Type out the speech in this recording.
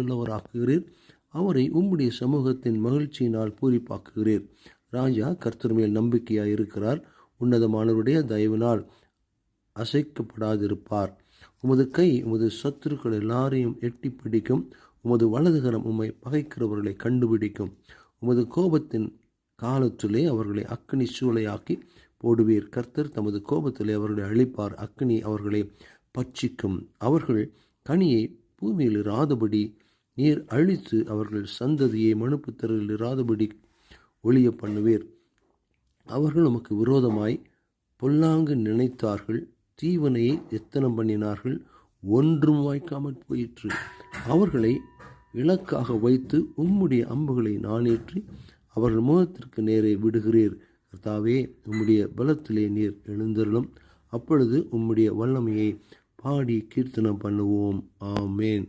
உள்ளவராக்குகிறீர். அவரை உம்முடைய சமூகத்தின் மகிழ்ச்சியினால் பூரிப்பாக்குகிறீர். ராஜா கர்த்தர் மேல் நம்பிக்கையாய் இருக்கிறார். உன்னதமானவருடைய தயவினால் அசைக்கப்படாதிருப்பார். உமது கை உமது சத்துருக்கள் எல்லாரையும் எட்டி பிடிக்கும். உமது வலதுகரம் உம்மை பகைக்கிறவர்களை கண்டுபிடிக்கும். உமது கோபத்தின் காலத்திலே அவர்களை அக்கினி சூளையாக்கி போடுவீர். கர்த்தர் தமது கோபத்திலே அவர்களை அழிப்பார். அக்கினி அவர்களை பட்சிக்கும். அவர்கள் கனியை பூமியில் இராதபடி நீர் அழித்து அவர்கள் சந்ததியை மனுப்புத்தரில் இராதபடி ஒளிய பண்ணுவீர். அவர்கள் உமக்கு விரோதமாய் பொல்லாங்கு நினைத்தார்கள். தீவனையை எத்தனம் பண்ணினார்கள், ஒன்றும் வாய்க்காமற் போயிற்று. அவர்களை இலக்காக வைத்து உம்முடைய அம்புகளை நாணேற்றி அவர்கள் முகத்திற்கு நேரே விடுகிறீர். கர்த்தாவே, உம்முடைய பலத்திலே நீர் எழுந்தருளும். அப்பொழுது உம்முடைய வல்லமையை பாடி கீர்த்தனம் பண்ணுவோம். ஆமேன்.